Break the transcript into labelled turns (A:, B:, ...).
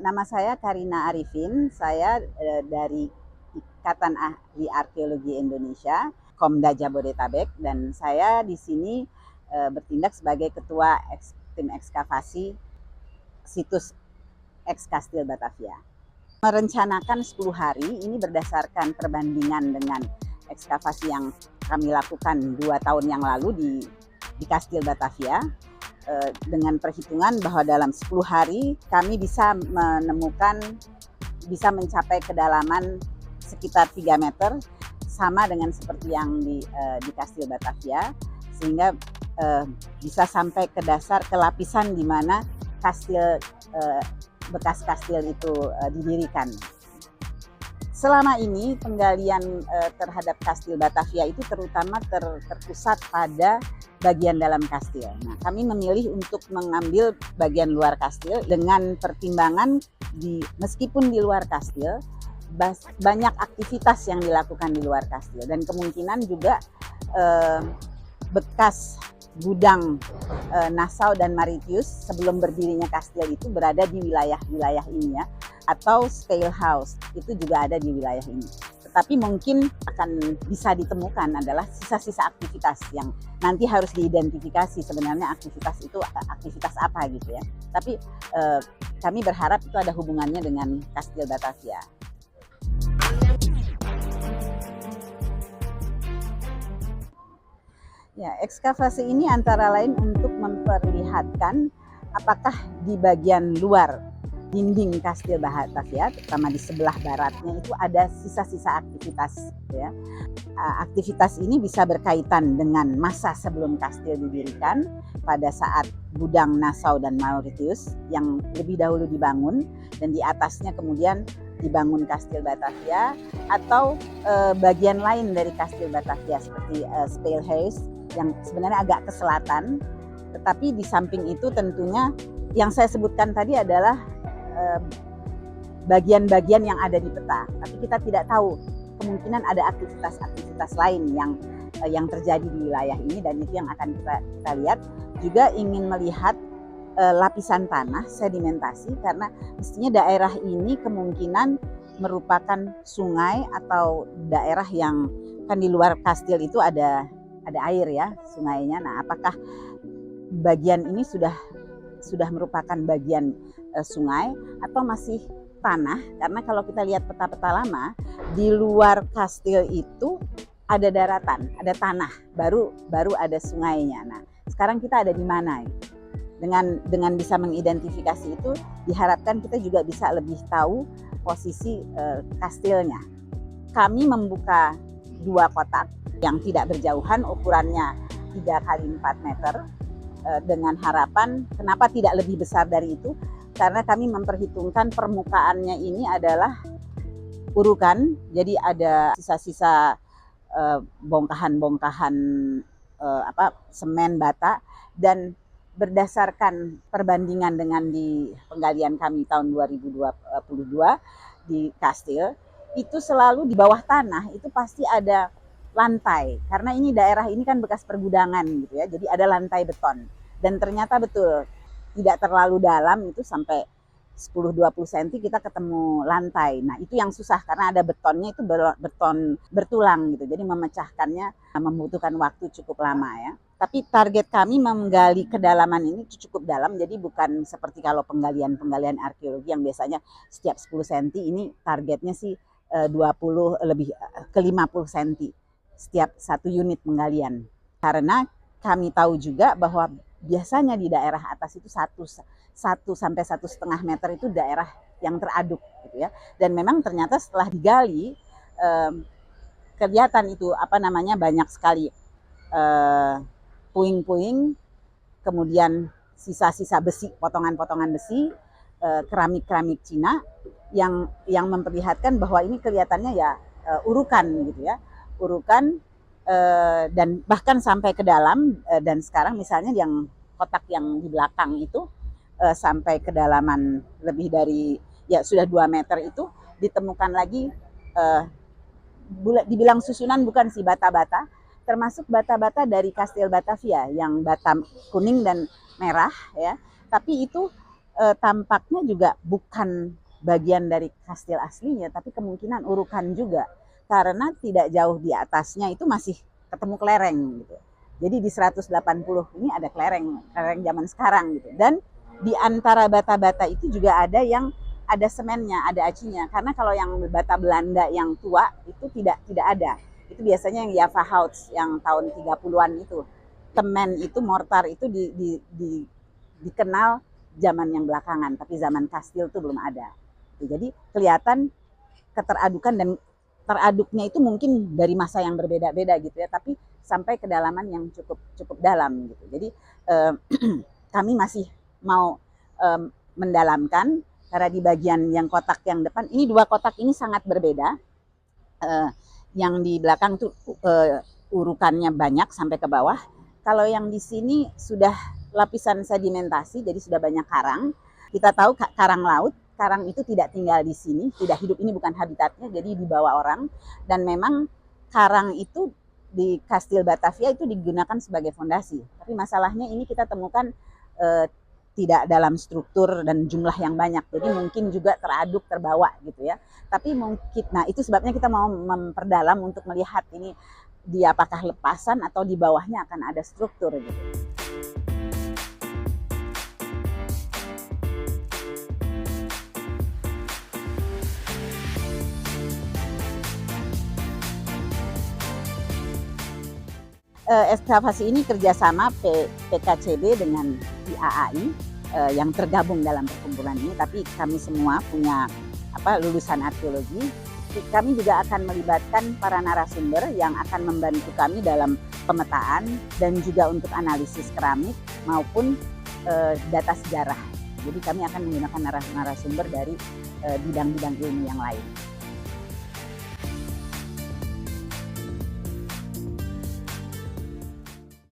A: Nama saya Karina Arifin, saya dari Ikatan Ahli Arkeologi Indonesia, Komda Jabodetabek, dan saya di sini bertindak sebagai Ketua Tim Ekskavasi Situs Eks Kastil Batavia. Merencanakan 10 hari ini berdasarkan perbandingan dengan ekskavasi yang kami lakukan 2 tahun yang lalu di Kastil Batavia, dengan perhitungan bahwa dalam 10 hari kami bisa mencapai kedalaman sekitar 3 meter, sama dengan seperti yang di Kastil Batavia, sehingga bisa sampai ke dasar, ke lapisan di mana kastil, bekas kastil itu didirikan. Selama ini penggalian terhadap Kastil Batavia itu terutama terpusat pada bagian dalam kastil. Nah, kami memilih untuk mengambil bagian luar kastil dengan pertimbangan meskipun di luar kastil banyak aktivitas yang dilakukan di luar kastil, dan kemungkinan juga bekas gudang Nassau dan Mauritius sebelum berdirinya kastil itu berada di wilayah ini ya, atau scale house itu juga ada di wilayah ini. Tetapi mungkin akan bisa ditemukan adalah sisa-sisa aktivitas yang nanti harus diidentifikasi sebenarnya aktivitas itu aktivitas apa gitu ya. Tapi kami berharap itu ada hubungannya dengan Kastil Batavia. Ya, ekskavasi ini antara lain untuk memperlihatkan apakah di bagian luar dinding Kastil Batavia, terutama di sebelah baratnya itu ada sisa-sisa aktivitas. Ya. Aktivitas ini bisa berkaitan dengan masa sebelum kastil didirikan, pada saat gudang Nassau dan Mauritius yang lebih dahulu dibangun, dan di atasnya kemudian dibangun Kastil Batavia, atau bagian lain dari Kastil Batavia seperti Speelhuis yang sebenarnya agak ke selatan. Tetapi di samping itu tentunya yang saya sebutkan tadi adalah bagian-bagian yang ada di peta, tapi kita tidak tahu, kemungkinan ada aktivitas-aktivitas lain yang terjadi di wilayah ini, dan itu yang akan kita lihat. Juga ingin melihat lapisan tanah, sedimentasi, karena mestinya daerah ini kemungkinan merupakan sungai atau daerah yang kan di luar kastil itu ada air ya, sungainya. Nah, apakah bagian ini sudah merupakan bagian sungai atau masih tanah? Karena kalau kita lihat peta-peta lama, di luar kastil itu ada daratan, ada tanah, baru ada sungainya. Nah, sekarang kita ada di mana? Dengan bisa mengidentifikasi itu, diharapkan kita juga bisa lebih tahu posisi kastilnya. Kami membuka 2 kotak yang tidak berjauhan, ukurannya 3 kali 4 meter, dengan harapan kenapa tidak lebih besar dari itu, karena kami memperhitungkan permukaannya ini adalah urukan, jadi ada sisa-sisa bongkahan-bongkahan semen, bata, dan berdasarkan perbandingan dengan di penggalian kami tahun 2022 di kastil, itu selalu di bawah tanah itu pasti ada lantai, karena ini daerah ini kan bekas pergudangan gitu ya, jadi ada lantai beton, dan ternyata betul tidak terlalu dalam, itu sampai 10-20 cm kita ketemu lantai. Nah, itu yang susah karena ada betonnya, itu beton bertulang gitu, jadi memecahkannya membutuhkan waktu cukup lama ya. Tapi target kami menggali kedalaman ini cukup dalam, jadi bukan seperti kalau penggalian arkeologi yang biasanya setiap 10 cm, ini targetnya sih 20 lebih ke 50 cm setiap satu unit penggalian. Karena kami tahu juga bahwa biasanya di daerah atas itu 1 sampai 1,5 meter itu daerah yang teraduk gitu ya. Dan memang ternyata setelah digali kelihatan itu banyak sekali puing-puing, kemudian sisa-sisa besi, potongan-potongan besi, keramik-keramik Cina yang memperlihatkan bahwa ini kelihatannya ya urukan gitu ya. Urukan dan bahkan sampai ke dalam, dan sekarang misalnya yang kotak yang di belakang itu sampai kedalaman lebih dari ya sudah 2 meter itu ditemukan lagi, dibilang susunan bukan sih, bata-bata, termasuk bata-bata dari Kastil Batavia yang bata kuning dan merah ya, tapi itu tampaknya juga bukan bagian dari kastil aslinya, tapi kemungkinan urukan juga. Karena tidak jauh di atasnya itu masih ketemu kelereng gitu. Jadi di 180 ini ada kelereng zaman sekarang gitu. Dan di antara bata-bata itu juga ada yang ada semennya, ada acinya. Karena kalau yang bata Belanda yang tua itu tidak ada. Itu biasanya yang Java Hout yang tahun 30-an itu. Semen itu, mortar itu dikenal zaman yang belakangan, tapi zaman kastil itu belum ada. Jadi kelihatan keteradukan, dan teraduknya itu mungkin dari masa yang berbeda-beda gitu ya, tapi sampai kedalaman yang cukup dalam gitu. Jadi kami masih mau mendalamkan, karena di bagian yang kotak yang depan ini, dua kotak ini sangat berbeda. Yang di belakang tuh urukannya banyak sampai ke bawah. Kalau yang di sini sudah lapisan sedimentasi, jadi sudah banyak karang. Kita tahu karang laut, karang itu tidak tinggal di sini, tidak hidup, ini bukan habitatnya, jadi dibawa orang. Dan memang karang itu di Kastil Batavia itu digunakan sebagai fondasi. Tapi masalahnya ini kita temukan tidak dalam struktur dan jumlah yang banyak, jadi mungkin juga teraduk, terbawa gitu ya. Tapi mungkin, nah itu sebabnya kita mau memperdalam untuk melihat ini dia apakah lepasan atau di bawahnya akan ada struktur gitu. Ekskavasi ini kerjasama PKCB dengan IAAI yang tergabung dalam perkumpulan ini, tapi kami semua punya lulusan arkeologi. Kami juga akan melibatkan para narasumber yang akan membantu kami dalam pemetaan dan juga untuk analisis keramik maupun data sejarah. Jadi kami akan menggunakan narasumber dari bidang-bidang ilmu yang lain.